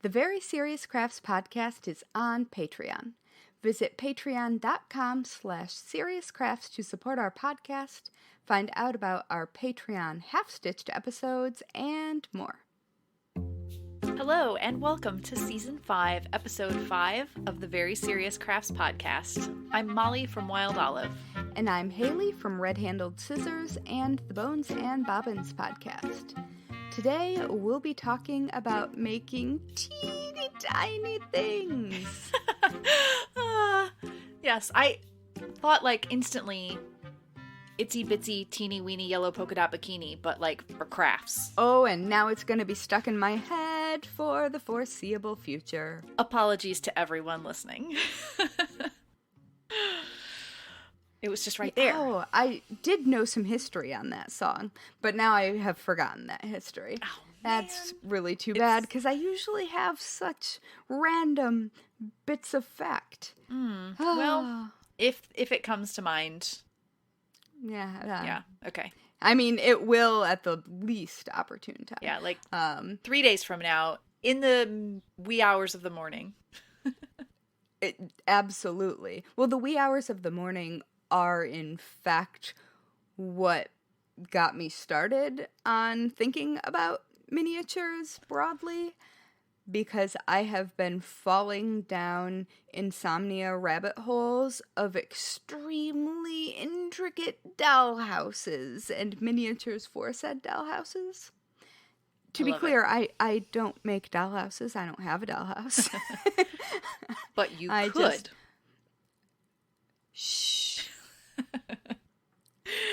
The Very Serious Crafts podcast is on Patreon. Visit patreon.com/seriouscrafts to support our podcast, find out about our Patreon half-stitched episodes, and more. Hello, and welcome to Season 5, Episode 5 of the Very Serious Crafts podcast. I'm Molly from Wild Olive. And I'm Haley from Red Handled Scissors and the Bones and Bobbins podcast. Today, we'll be talking about making teeny tiny things. Yes, I thought instantly itsy bitsy teeny weeny yellow polka dot bikini, but for crafts. Oh, and now it's going to be stuck in my head for the foreseeable future. Apologies to everyone listening. It was just right there. Oh, I did know some history on that song, but now I have forgotten that history. Oh, That's really too bad, because I usually have such random bits of fact. Well, if it comes to mind. Yeah, okay. I mean, it will at the least opportune time. Yeah, 3 days from now, in the wee hours of the morning. Absolutely. Well, the wee hours of the morning are, in fact, what got me started on thinking about miniatures broadly, because I have been falling down insomnia rabbit holes of extremely intricate dollhouses and miniatures for said dollhouses. To be clear, I don't make dollhouses. I don't have a dollhouse. But you could. Shh.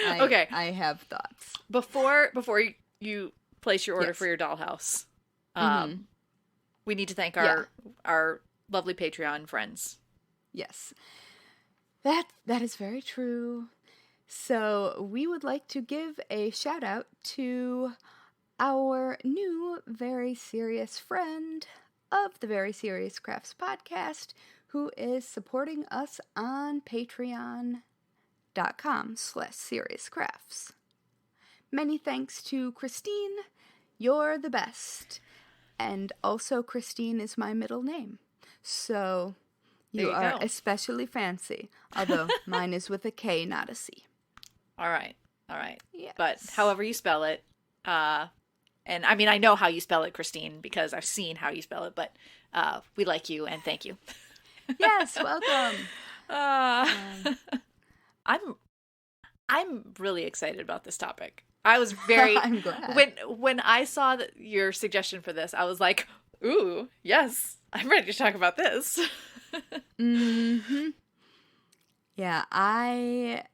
Okay. I have thoughts. Before you place your order for your dollhouse, we need to thank our lovely Patreon friends. Yes. That is very true. So we would like to give a shout out to our new very serious friend of the Very Serious Crafts podcast, who is supporting us on patreon.com/seriouscrafts. Many thanks to Christine. You're the best. And also, Christine is my middle name. So you are especially fancy. Although mine is with a K, not a C. All right. Yes. But however you spell it, and I mean, I know how you spell it, Christine, because I've seen how you spell it, but we like you and thank you. Yes, welcome. I'm really excited about this topic. I was very I'm glad. When I saw your suggestion for this, I was like, ooh, yes, I'm ready to talk about this. Mm-hmm. Yeah, I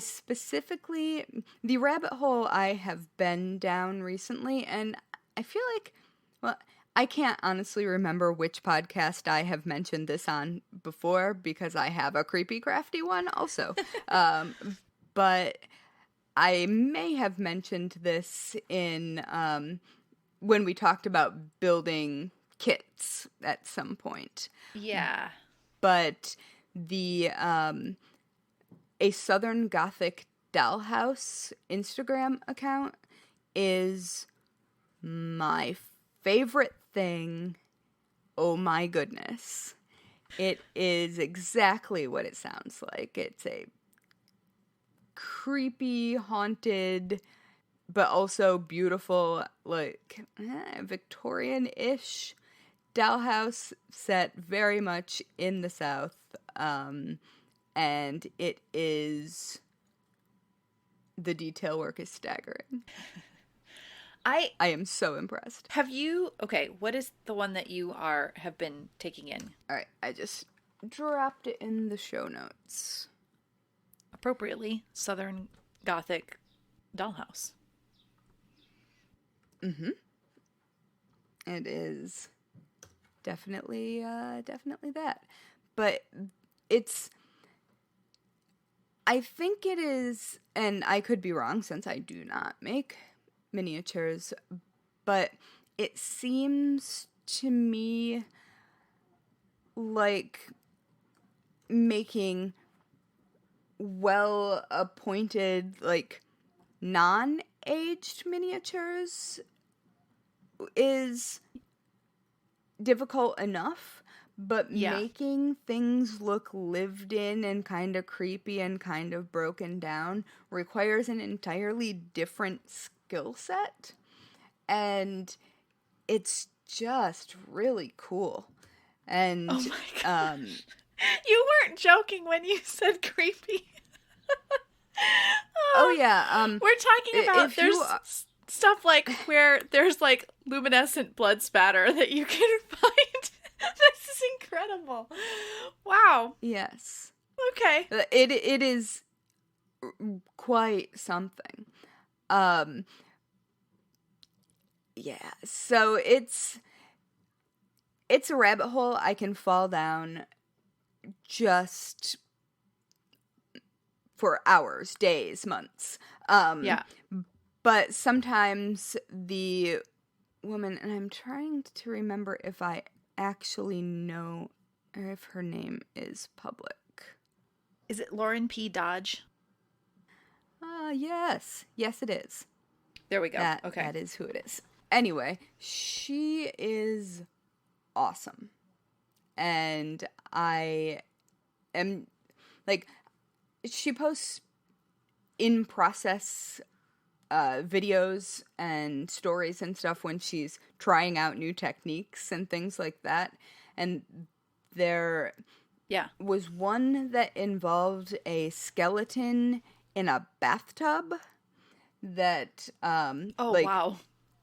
specifically, the rabbit hole I have been down recently, and I feel like, I can't honestly remember which podcast I have mentioned this on before, because I have a creepy crafty one also. But I may have mentioned this in, when we talked about building kits at some point. Yeah. But the, a Southern Gothic Dollhouse Instagram account is my favorite thing. Oh my goodness. It is exactly what it sounds like. It's a creepy, haunted, but also beautiful, Victorian-ish dollhouse set very much in the South. And it is, the detail work is staggering. I am so impressed. What is the one that you have been taking in? All right, I just dropped it in the show notes. Appropriately, Southern Gothic Dollhouse. Mm-hmm. It is definitely that. But I think it is, and I could be wrong since I do not make miniatures, but it seems to me like making well-appointed, non-aged miniatures is difficult enough, but Yeah. making things look lived in and kind of creepy and kind of broken down requires an entirely different skill set. And it's just really cool. And Oh my gosh. You weren't joking when you said creepy. oh yeah, we're talking about if there's you stuff like where there's like luminescent blood spatter that you can find. This is incredible. Wow. yes. Okay. It is quite something. Yeah, so it's a rabbit hole I can fall down just for hours, days, months. Yeah. But sometimes the woman, and I'm trying to remember if I actually know or if her name is public. Is it Lauren P. Dodge? Yes. Yes, it is. There we go. Okay. That is who it is. Anyway, she is awesome. And I am, like, she posts in process videos and stories and stuff when she's trying out new techniques and things like that. And there was one that involved a skeleton in a bathtub that wow.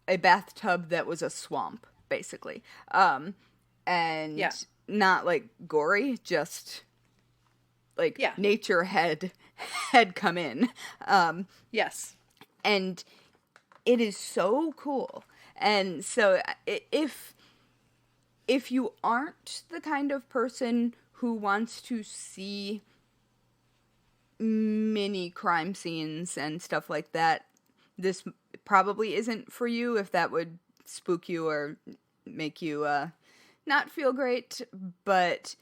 a bathtub that was a swamp, basically. And not like gory, just like nature had come in. Yes. And it is so cool. And so if you aren't the kind of person who wants to see mini crime scenes and stuff like that, this probably isn't for you. If that would spook you or make you not feel great. But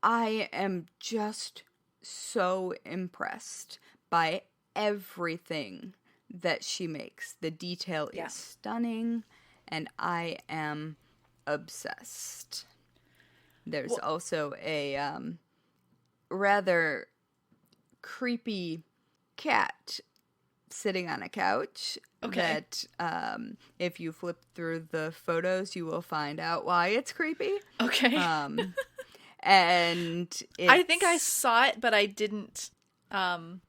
I am just so impressed by everything that she makes. The detail is stunning, and I am obsessed. There's also a rather creepy cat sitting on a couch. Okay. That if you flip through the photos, you will find out why it's creepy. Okay. And I think I saw it, but I didn't flip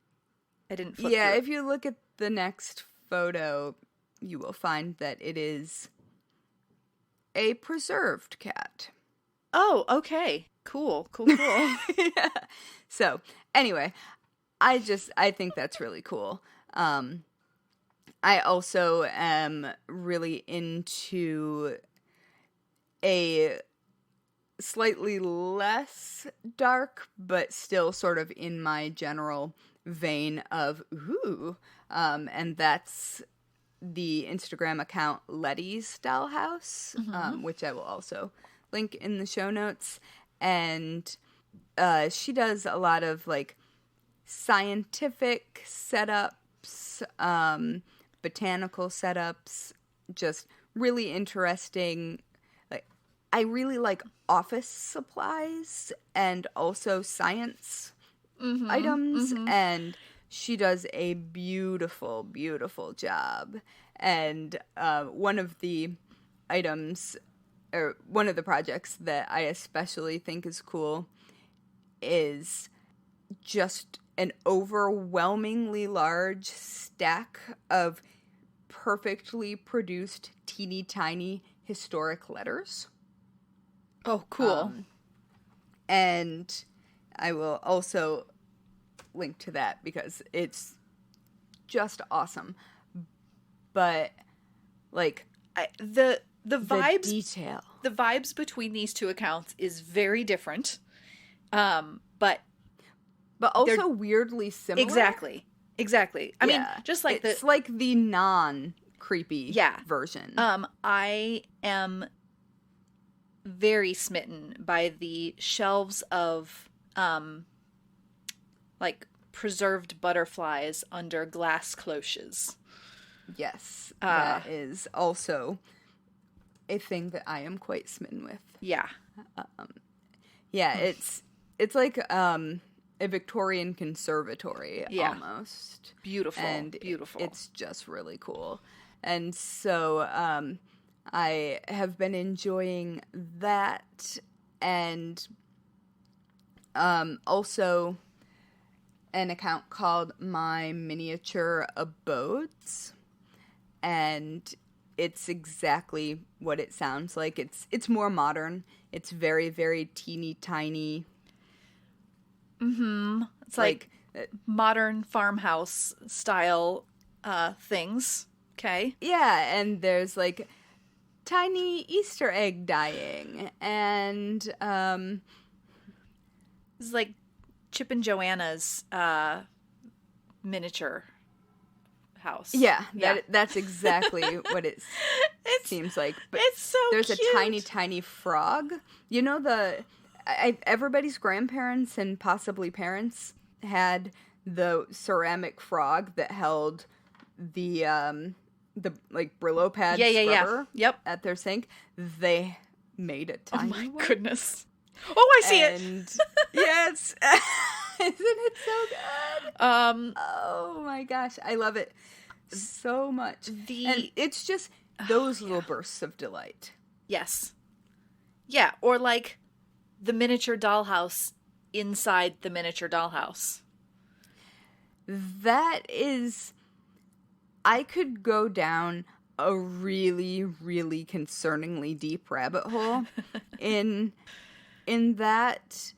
through it. If you look at the next photo, you will find that it is a preserved cat. Oh, okay. Cool. Yeah. So, anyway, I think that's really cool. I also am really into a slightly less dark, but still sort of in my general vein of and that's the Instagram account Letty's Dollhouse, which I will also link in the show notes. And she does a lot of like scientific setups, botanical setups, just really interesting. Like, I really like office supplies and also science items, and she does a beautiful, beautiful job. And one of the items, or one of the projects that I especially think is cool, is just an overwhelmingly large stack of perfectly produced teeny tiny historic letters. Oh, cool. And I will also link to that because it's just awesome. But like the vibes, detail, the vibes between these two accounts is very different. But also weirdly similar. Exactly. I mean, just like it's like the non-creepy version. I am very smitten by the shelves of like preserved butterflies under glass cloches. Yes, that is also a thing that I am quite smitten with. Yeah. Yeah, it's like a Victorian conservatory almost. Beautiful. And beautiful. It's just really cool. And so I have been enjoying that, and also an account called My Miniature Abodes, and it's exactly what it sounds like. It's more modern. It's very, very teeny tiny. Mm-hmm. It's like modern farmhouse style things. Okay. Yeah, and there's like tiny Easter egg dyeing, and it's like Chip and Joanna's miniature house. Yeah, that's exactly what it seems like. But it's so there's cute. a tiny, tiny frog. You know, everybody's grandparents and possibly parents had the ceramic frog that held the like Brillo pad scrubber at their sink. They made a tiny one. Goodness. Oh, I see it. Yes. Isn't it so good? Oh my gosh, I love it so much. And it's just those little bursts of delight. Yes. Yeah, or like the miniature dollhouse inside the miniature dollhouse. That is, I could go down a really, really concerningly deep rabbit hole in that,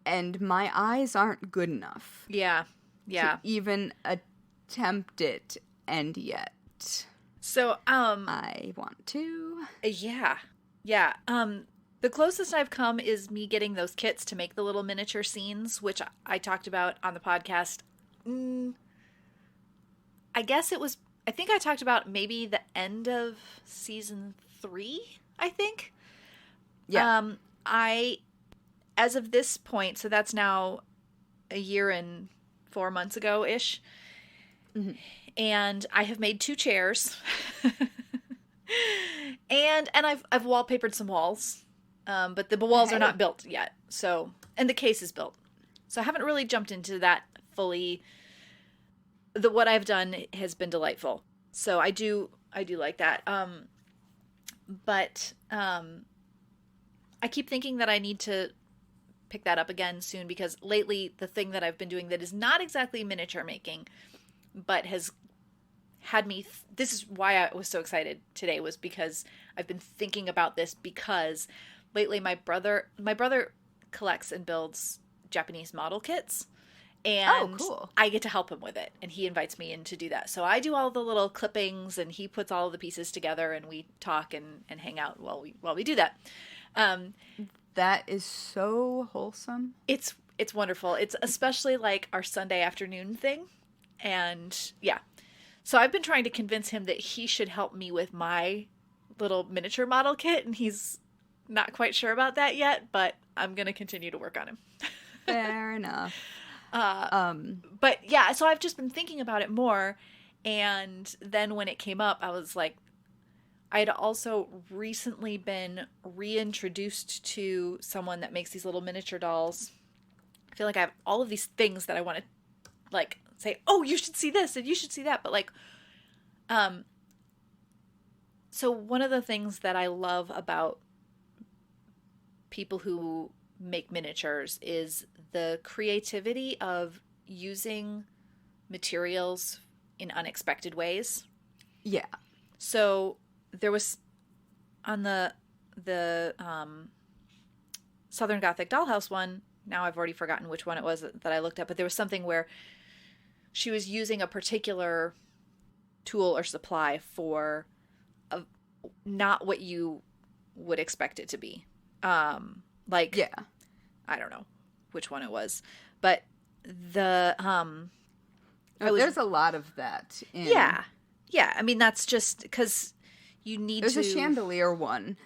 and my eyes aren't good enough. Yeah. To even attempt it, and yet. So, I want to. Yeah. The closest I've come is me getting those kits to make the little miniature scenes, which I talked about on the podcast. I think I talked about maybe the end of season 3, I think. Yeah. As of this point, so that's now a year and 4 months ago-ish, and I have made 2 chairs, and I've wallpapered some walls, but the walls are not built yet, so, and the case is built. So I haven't really jumped into that fully. What I've done has been delightful. So I do like that. But I keep thinking that I need to pick that up again soon, because lately the thing that I've been doing that is not exactly miniature making, but has had me this is why I was so excited today, was because I've been thinking about this, because lately my brother collects and builds Japanese model kits, and cool. I get to help him with it, and he invites me in to do that. So I do all the little clippings, and he puts all of the pieces together, and we talk and hang out while we do that. That is so wholesome. It's wonderful. It's especially like our Sunday afternoon thing. And yeah. So I've been trying to convince him that he should help me with my little miniature model kit, and he's not quite sure about that yet, but I'm going to continue to work on him. Fair enough. But yeah, so I've just been thinking about it more, and then when it came up, I was like, I had also recently been reintroduced to someone that makes these little miniature dolls. I feel like I have all of these things that I want to like say, oh, you should see this and you should see that. But like, so one of the things that I love about people who make miniatures is the creativity of using materials in unexpected ways. Yeah. So there was on the Southern Gothic Dollhouse one, now I've already forgotten which one it was that I looked at, but there was something where she was using a particular tool or supply for not what you would expect it to be. Like, yeah, I don't know which one it was, but there's a lot of that. Yeah. I mean, that's just because you need There's a chandelier one.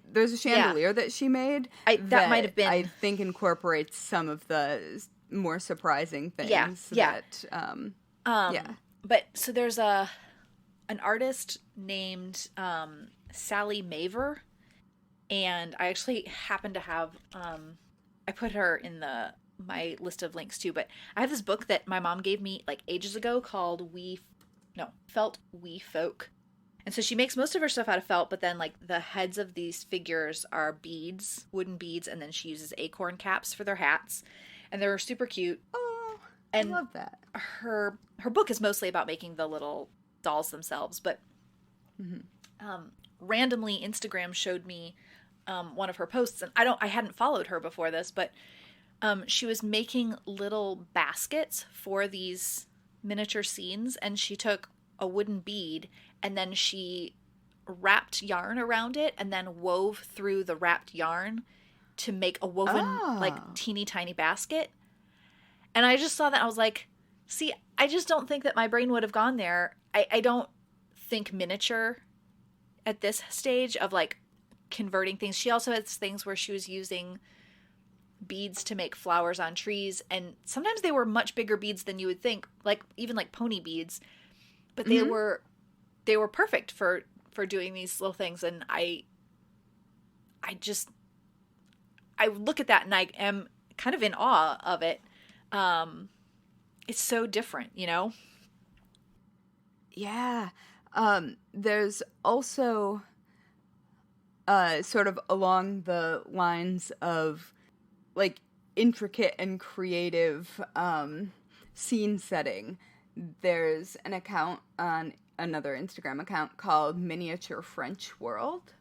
There's a chandelier that she made. That might have been. I think incorporates some of the more surprising things. Yeah. But so there's an artist named Sally Maver, and I actually happen to have I put her in my list of links too, but I have this book that my mom gave me like ages ago called Felt We Folk. And so she makes most of her stuff out of felt, but then like the heads of these figures are beads, wooden beads, and then she uses acorn caps for their hats. And they're super cute. Oh, and I love that. Her book is mostly about making the little dolls themselves, but randomly Instagram showed me one of her posts, and I hadn't followed her before this, but she was making little baskets for these miniature scenes, and she took a wooden bead and then she wrapped yarn around it and then wove through the wrapped yarn to make a woven like teeny tiny basket. And I just saw that, I was like, see, I just don't think that my brain would have gone there. I don't think miniature at this stage of like converting things. She also has things where she was using beads to make flowers on trees, and sometimes they were much bigger beads than you would think, like even like pony beads, but they were perfect for doing these little things. And I look at that and I am kind of in awe of it. It's so different, you know? Yeah. There's also sort of along the lines of like intricate and creative scene setting. There's an account on another Instagram account called Miniature French World.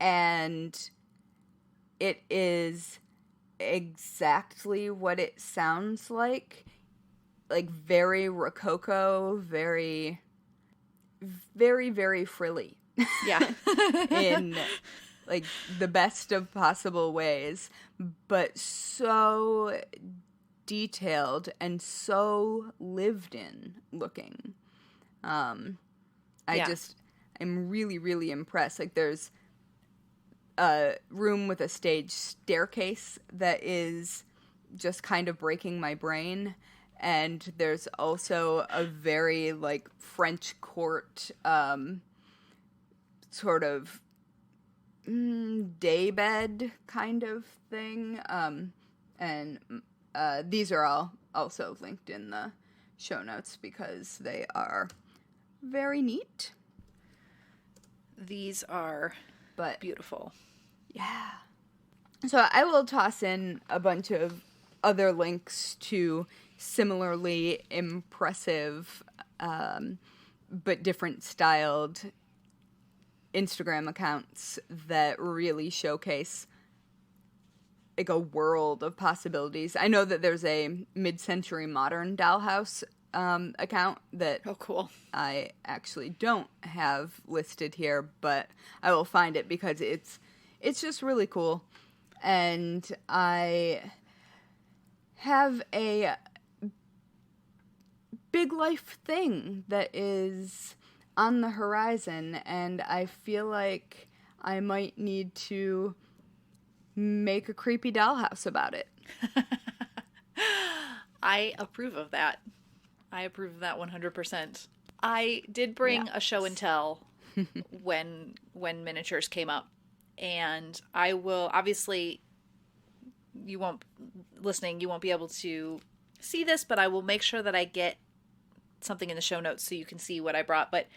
And it is exactly what it sounds like very rococo, very, very, very frilly. Yeah. In like the best of possible ways, but so detailed and so lived in looking. I'm really, really impressed. Like there's a room with a stage staircase that is just kind of breaking my brain. And there's also a very like French court sort of daybed kind of thing. And these are all also linked in the show notes because they are very neat. These are beautiful. Yeah. So I will toss in a bunch of other links to similarly impressive but different styled Instagram accounts that really showcase like a world of possibilities. I know that there's a mid-century modern dollhouse account that cool. I actually don't have listed here, but I will find it because it's just really cool. And I have a big life thing that is on the horizon, and I feel like I might need to make a creepy dollhouse about it. I approve of that. I approve of that 100%. I did bring a show and tell when miniatures came up, and I will obviously, you won't be able to see this, but I will make sure that I get something in the show notes so you can see what I brought. But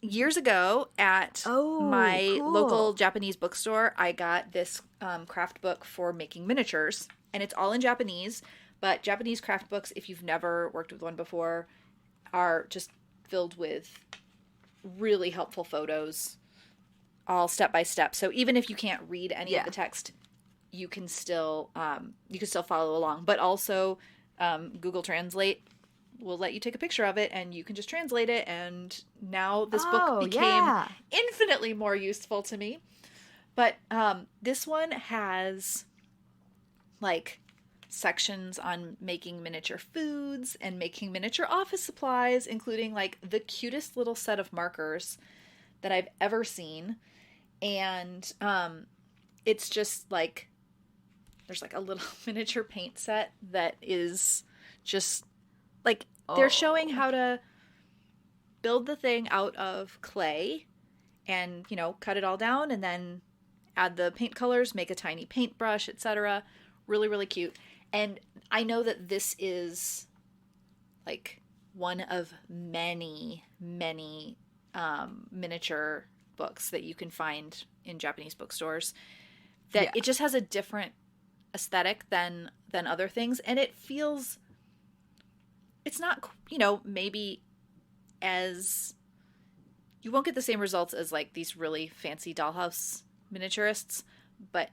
years ago at my local Japanese bookstore, I got this craft book for making miniatures, and it's all in Japanese. But Japanese craft books, if you've never worked with one before, are just filled with really helpful photos, all step by step. So even if you can't read any of the text, you can still follow along. But also, Google Translate will let you take a picture of it, and you can just translate it. And now this book became infinitely more useful to me. But this one has like sections on making miniature foods and making miniature office supplies, including like the cutest little set of markers that I've ever seen. And it's just like there's like a little miniature paint set that is just like they're showing how to build the thing out of clay and, cut it all down and then add the paint colors, make a tiny paintbrush, etc. Really, really cute. And I know that this is like one of many, many miniature books that you can find in Japanese bookstores. That it just has a different aesthetic than other things, and it feels, it's not, maybe as, you won't get the same results as like these really fancy dollhouse miniaturists, but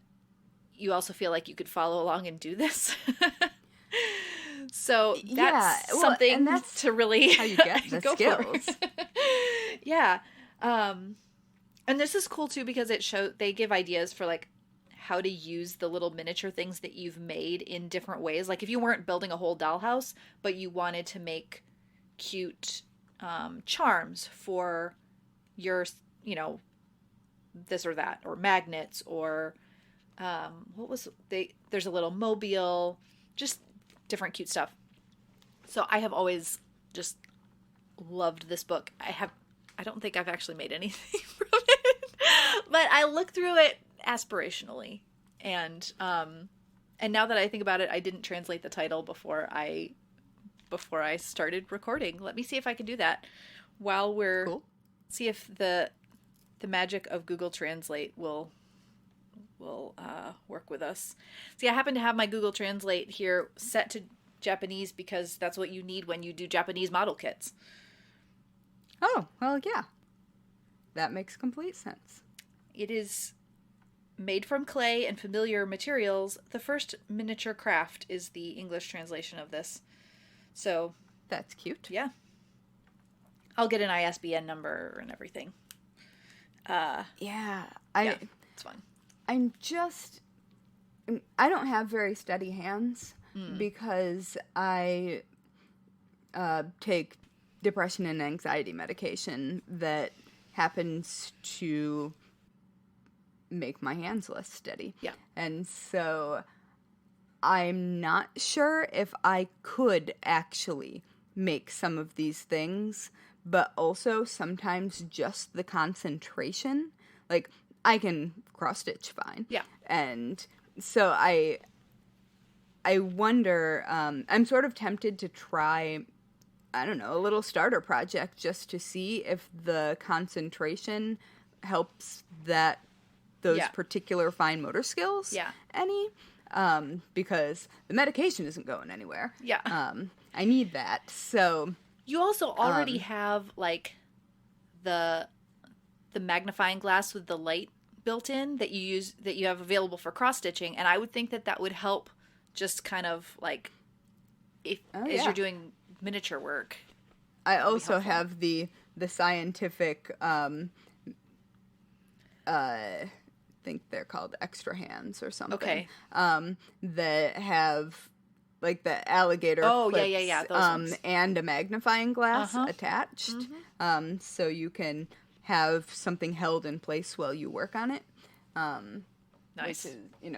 you also feel like you could follow along and do this. So that's something, and that's to really how you get the skills. Yeah. And this is cool too, because they give ideas for like how to use the little miniature things that you've made in different ways. Like if you weren't building a whole dollhouse, but you wanted to make cute charms for your, this or that, or magnets, or there's a little mobile, just different cute stuff. So I have always just loved this book. I don't think I've actually made anything from it, but I look through it aspirationally. And now that I think about it, I didn't translate the title before I started recording. Let me see if I can do that while we're cool. See if the magic of Google Translate will work with us. See, I happen to have my Google Translate here set to Japanese because that's what you need when you do Japanese model kits. Oh, well, yeah. That makes complete sense. It is made from clay and familiar materials. The first miniature craft is the English translation of this. So that's cute. Yeah. I'll get an ISBN number and everything. It's fun. I don't have very steady hands because I take depression and anxiety medication that happens to make my hands less steady. Yeah. And so I'm not sure if I could actually make some of these things, but also sometimes just the concentration. Like, I can cross-stitch fine. Yeah. And so I wonder, I'm sort of tempted to try, I don't know, a little starter project just to see if the concentration helps those particular fine motor skills any. Because the medication isn't going anywhere. Yeah. I need that. So you also already have like the magnifying glass with the light built in that you have available for cross stitching, and I would think that would help just kind of like as you're doing miniature work. I also have the scientific I think they're called extra hands or something. Okay. That have like the alligator clips, those ones. And a magnifying glass attached. Mm-hmm. So you can have something held in place while you work on it. Nice. Which is,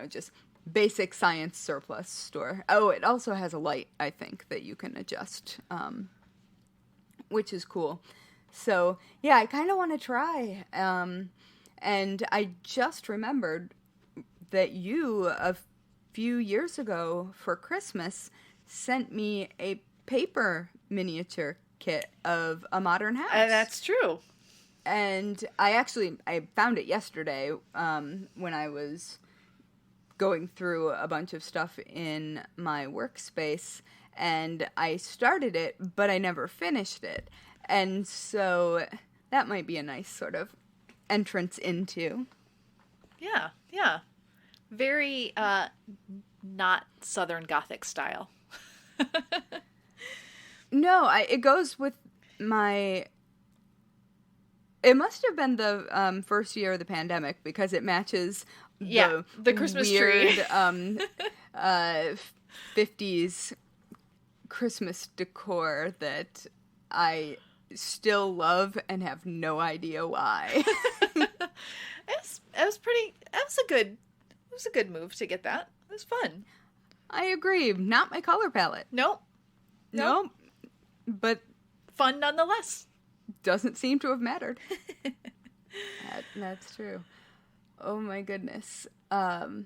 just basic science surplus store. Oh, it also has a light, I think, that you can adjust, which is cool. So, yeah, I kind of want to try. And I just remembered that you, a few years ago for Christmas, sent me a paper miniature kit of a modern house. That's true. And I found it yesterday when I was going through a bunch of stuff in my workspace. And I started it, but I never finished it. And so that might be a nice sort of entrance into. Yeah. Very not Southern Gothic style. No, it goes with my... It must have been the first year of the pandemic because it matches the Christmas weird, tree. 50s Christmas decor that I still love and have no idea why. It was a good move to get that. It was fun. I agree. Not my color palette. Nope. But fun nonetheless. doesn't seem to have mattered. That's true. Oh my goodness. I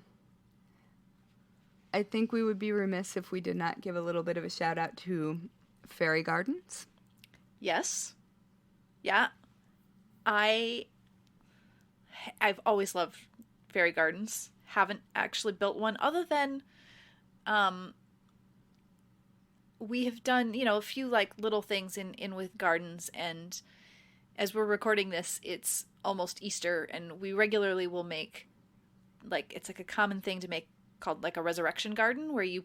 think we would be remiss if we did not give a little bit of a shout out to fairy gardens. Yes. Yeah. I've always loved fairy gardens. Haven't actually built one other than we have done, a few like little things in with gardens, and as we're recording this, it's almost Easter, and we regularly will make it's like a common thing to make called like a resurrection garden, where you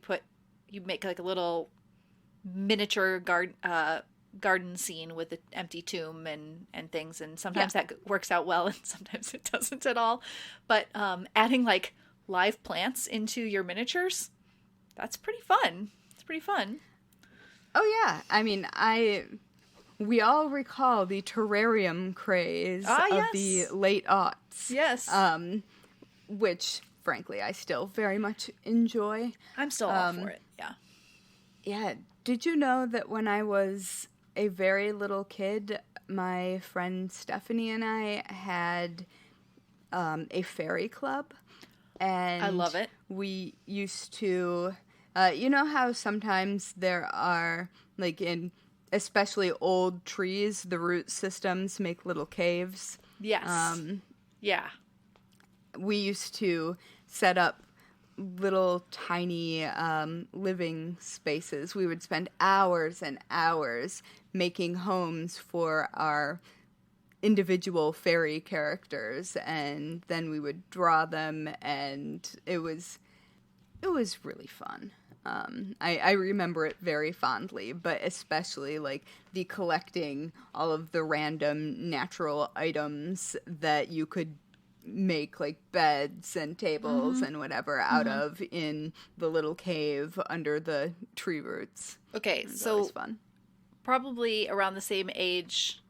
make like a little miniature garden scene with an empty tomb and things, and sometimes that works out well and sometimes it doesn't at all. But adding like live plants into your miniatures, that's pretty fun. It's pretty fun. Oh yeah, I mean, we all recall the terrarium craze of the late aughts. Yes. Which, frankly, I still very much enjoy. I'm still all for it, yeah. Yeah. Did you know that when I was a very little kid, my friend Stephanie and I had a fairy club? And I love it. We used to... you know how sometimes there are, like in especially old trees, the root systems make little caves? Yes. Yeah. We used to set up little tiny living spaces. We would spend hours and hours making homes for our individual fairy characters, and then we would draw them, and it was really fun. I remember it very fondly, but especially like the collecting all of the random natural items that you could make like beds and tables and whatever out of in the little cave under the tree roots. Okay, so fun. Probably around the same age,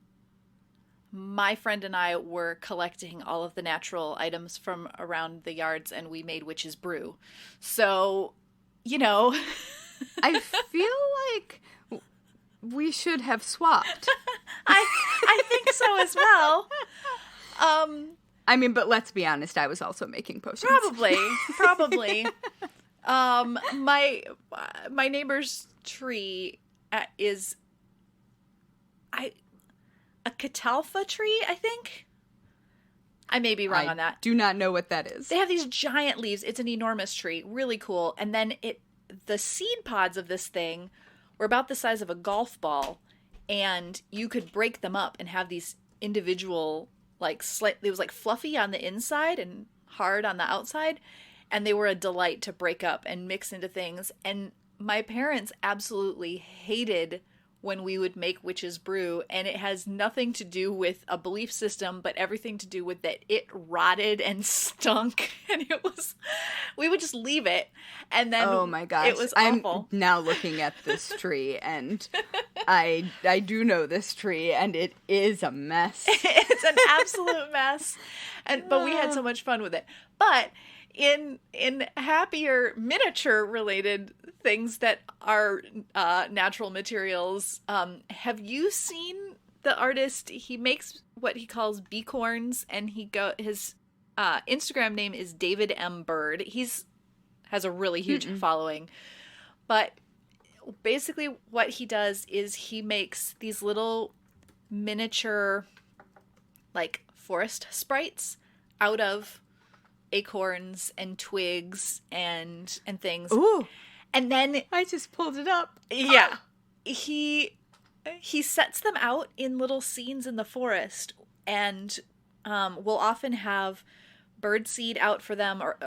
my friend and I were collecting all of the natural items from around the yards, and we made witch's brew. So, I feel like we should have swapped. I think so as well. I mean, but let's be honest, I was also making potions. Probably. My neighbor's tree is a catalpa tree, I think. I may be wrong on that. Do not know what that is. They have these giant leaves. It's an enormous tree. Really cool. And then the seed pods of this thing were about the size of a golf ball, and you could break them up and have these individual, it was like fluffy on the inside and hard on the outside, and they were a delight to break up and mix into things. And my parents absolutely hated when we would make witch's brew, and it has nothing to do with a belief system, but everything to do with that it rotted and stunk, and we would just leave it, and then oh my gosh, it was awful. I'm now looking at this tree, and I do know this tree, and it is a mess. It's an absolute mess, but we had so much fun with it. But in happier miniature related things that are natural materials, have you seen the artist? He makes what he calls beacorns, and his Instagram name is David M. Bird. Has a really huge following, but basically what he does is he makes these little miniature like forest sprites out of acorns and twigs and things. Ooh. And then I just pulled it up. Yeah. He sets them out in little scenes in the forest, and will often have birdseed out for them or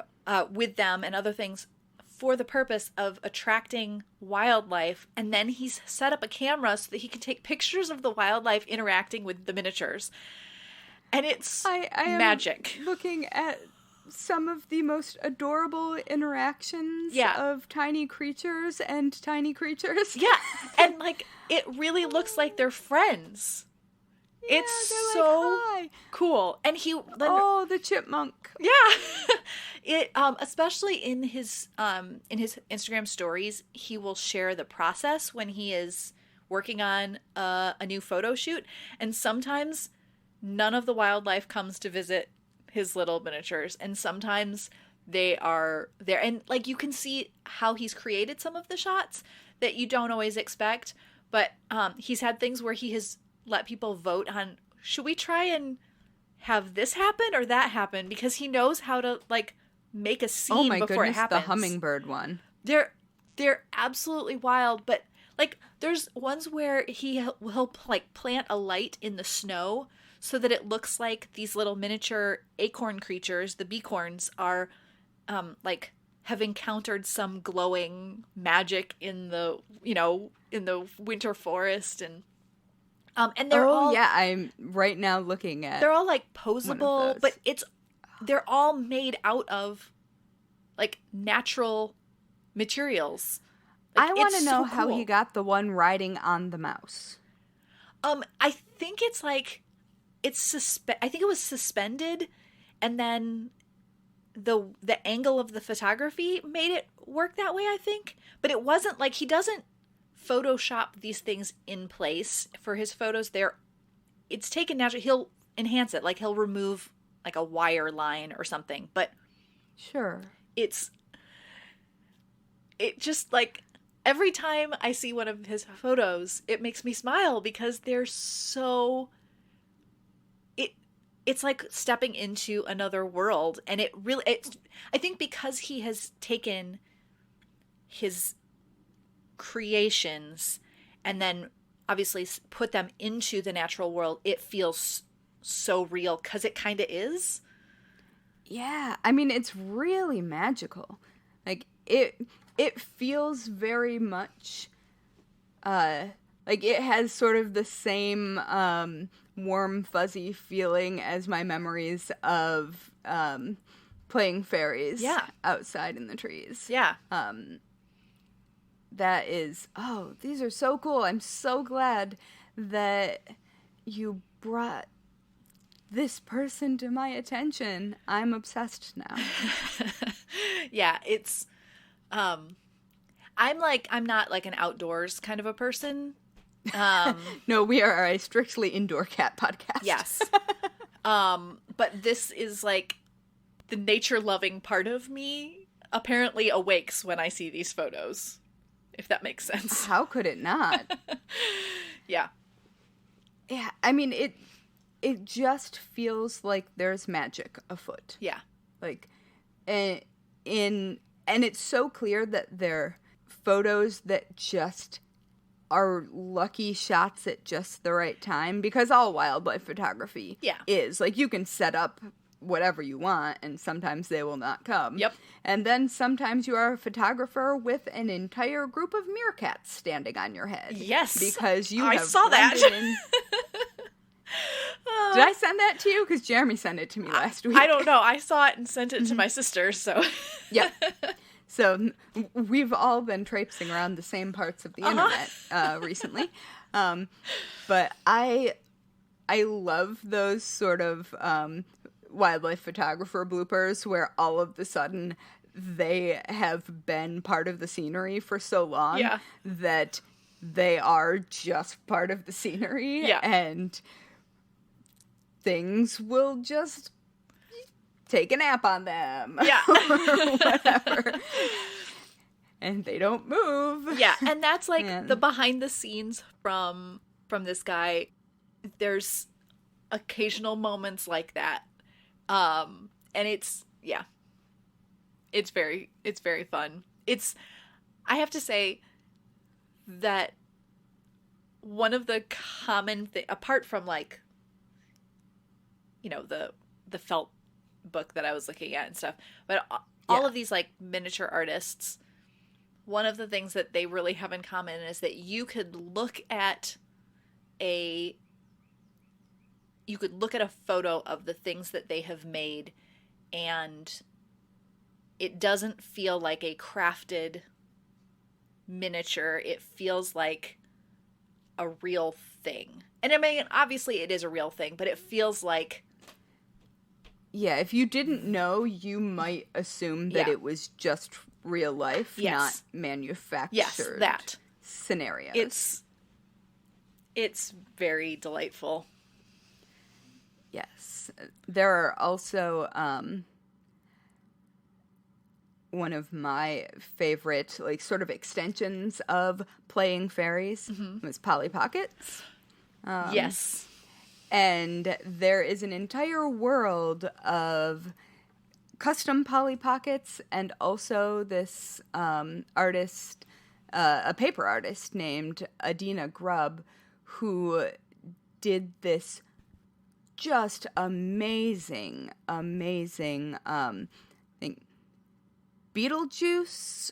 with them and other things for the purpose of attracting wildlife. And then he's set up a camera so that he can take pictures of the wildlife interacting with the miniatures. And it's I magic. Am looking at some of the most adorable interactions of tiny creatures and tiny creatures. Yeah, and it really looks like they're friends. Yeah, it's so cool. And the chipmunk. Yeah. It especially in his Instagram stories, he will share the process when he is working on a new photo shoot, and sometimes none of the wildlife comes to visit his little miniatures, and sometimes they are there, and like you can see how he's created some of the shots that you don't always expect, but he's had things where he has let people vote on, should we try and have this happen or that happen, because he knows how to like make a scene before it happens. The hummingbird one. They're absolutely wild, but like there's ones where he'll like plant a light in the snow so that it looks like these little miniature acorn creatures, the beacorns, are like have encountered some glowing magic in the winter forest, and they're all, yeah, I'm right now looking at, they're all like posable, but they're all made out of like natural materials. Like, I want to know so how cool. he got the one riding on the mouse. I think it's like I think it was suspended, and then the angle of the photography made it work that way, I think. But it wasn't like, he doesn't Photoshop these things in place for his photos. It's taken naturally. He'll enhance it, like he'll remove like a wire line or something. But sure, it just like every time I see one of his photos, it makes me smile because they're so. It's like stepping into another world, and I think because he has taken his creations and then obviously put them into the natural world, it feels so real because it kind of is. Yeah, I mean, it's really magical. Like it feels very much like it has sort of the same warm, fuzzy feeling as my memories of playing fairies outside in the trees. Yeah. That is, these are so cool. I'm so glad that you brought this person to my attention. I'm obsessed now. Yeah, it's I'm not like an outdoors kind of a person. No, we are a strictly indoor cat podcast. Yes. But this is like the nature loving part of me apparently awakes when I see these photos, if that makes sense. How could it not? Yeah. Yeah, I mean, it just feels like there's magic afoot. Yeah. Like, and it's so clear that they're photos that just are lucky shots at just the right time, because all wildlife photography is. Like, you can set up whatever you want, and sometimes they will not come. Yep. And then sometimes you are a photographer with an entire group of meerkats standing on your head. Yes. Because you I have saw that. Did I send that to you? Because Jeremy sent it to me last week. I don't know. I saw it and sent it to my sister, so. Yep. So we've all been traipsing around the same parts of the internet recently. But I love those sort of wildlife photographer bloopers where all of a sudden they have been part of the scenery for so long that they are just part of the scenery. Yeah. And things will just take a nap on them. Yeah. Or whatever. And they don't move. Yeah, and that's like the behind the scenes from this guy. There's occasional moments like that. And it's very fun. I have to say that one of the common apart from like, the felt book that I was looking at and stuff, but all of these like miniature artists, one of the things that they really have in common is that you could look at a photo of the things that they have made, and it doesn't feel like a crafted miniature. It feels like a real thing. And I mean, obviously it is a real thing, but it feels like... Yeah, if you didn't know, you might assume that it was just real life, not manufactured scenarios. It's very delightful. Yes. There are also one of my favorite, like, sort of extensions of playing fairies was Polly Pockets. Yes. And there is an entire world of custom Polly Pockets, and also this artist, a paper artist named Adina Grubb, who did this just amazing, I think, Beetlejuice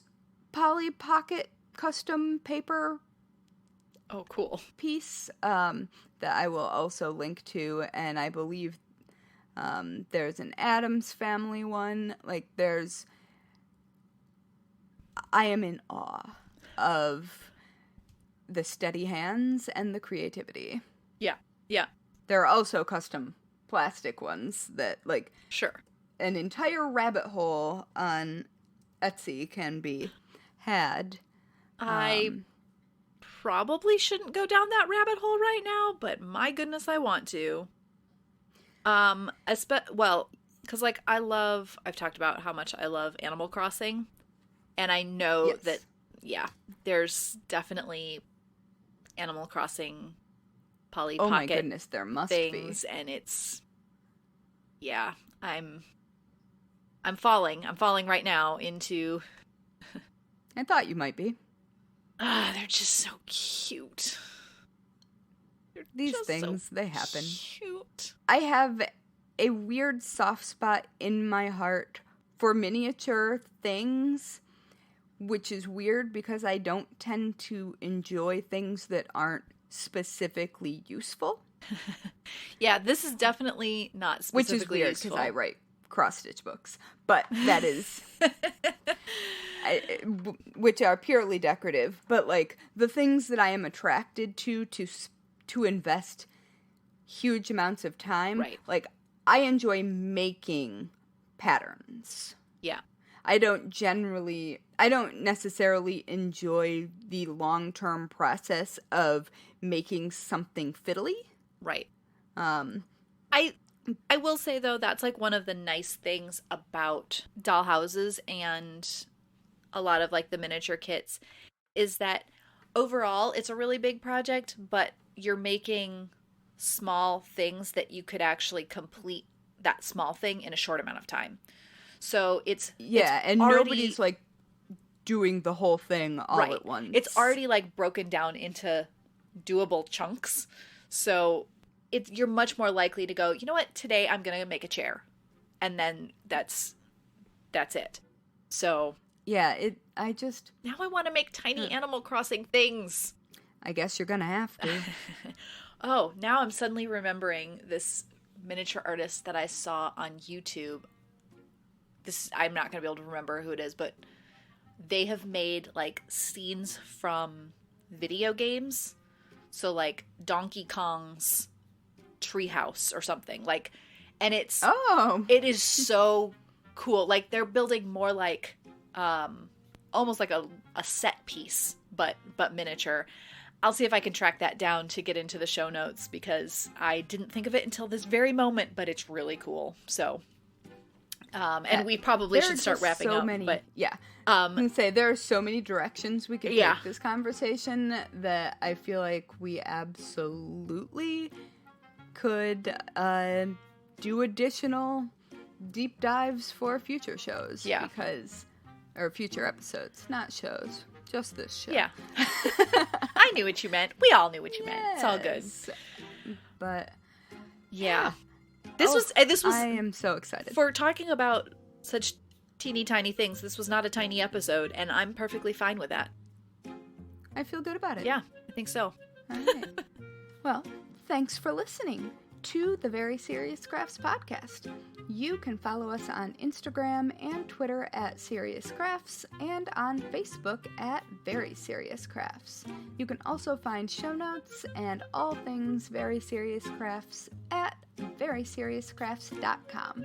Polly Pocket custom paper Oh, cool. piece that I will also link to, and I believe there's an Addams Family one. Like, I am in awe of the steady hands and the creativity. Yeah. Yeah. There are also custom plastic ones that, like, Sure. an entire rabbit hole on Etsy can be had. I probably shouldn't go down that rabbit hole right now, but my goodness, I want to. Because, like, I've talked about how much I love Animal Crossing, and I know that, there's definitely Animal Crossing Polly Pocket my goodness, there must things, be. and it's, I'm falling right now into... I thought you might be. They're just so cute. These things, they happen. Cute. I have a weird soft spot in my heart for miniature things, which is weird because I don't tend to enjoy things that aren't specifically useful. Yeah, this is definitely not specifically Which is weird useful. because I write cross-stitch books. But that is... which are purely decorative. But, like, the things that I am attracted to invest huge amounts of time, right. Like, I enjoy making patterns. Yeah. I don't necessarily enjoy the long-term process of making something fiddly. Right. I will say, though, that's, like, one of the nice things about Dollhouses and a lot of, like, the miniature kits is that overall it's a really big project, but you're making small things that you could actually complete that small thing in a short amount of time. So it's and already, nobody's, like, doing the whole thing all right. at once. It's already, like, broken down into doable chunks. So you're much more likely to go, you know what, today I'm going to make a chair. And then that's it. So yeah, now I want to make tiny Animal Crossing things. I guess you're going to have to. Oh, now I'm suddenly remembering this miniature artist that I saw on YouTube. I'm not going to be able to remember who it is, but they have made, like, scenes from video games. So, like, Donkey Kong's treehouse or something. Like, and it is so cool. Like, they're building more like almost like a set piece, but miniature. I'll see if I can track that down to get into the show notes because I didn't think of it until this very moment, but it's really cool. So, and we probably should start wrapping up. But yeah, I'm gonna say there are so many directions we could take this conversation that I feel like we absolutely could do additional deep dives for future shows. Yeah, or future episodes, not shows. Just this show. Yeah. I knew what you meant. We all knew what you meant. It's all good. But yeah. This was I am so excited. For talking about such teeny tiny things, this was not a tiny episode, and I'm perfectly fine with that. I feel good about it. Yeah, I think so. All right. Well, thanks for listening to the Very Serious Crafts podcast. You can follow us on Instagram and Twitter at Serious Crafts and on Facebook at Very Serious Crafts. You can also find show notes and all things Very Serious Crafts at veryseriouscrafts.com.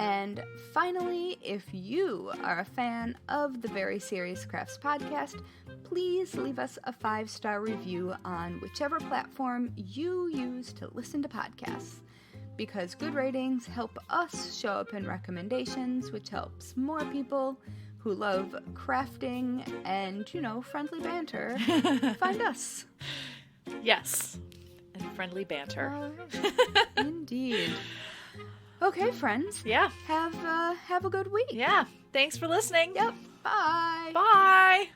And finally, if you are a fan of the Very Serious Crafts podcast, please leave us a 5-star review on whichever platform you use to listen to podcasts. Because good ratings help us show up in recommendations, which helps more people who love crafting and, friendly banter find us. Yes. And friendly banter. Indeed. Okay, friends. Yeah. Have a good week. Yeah. Thanks for listening. Yep. Bye. Bye.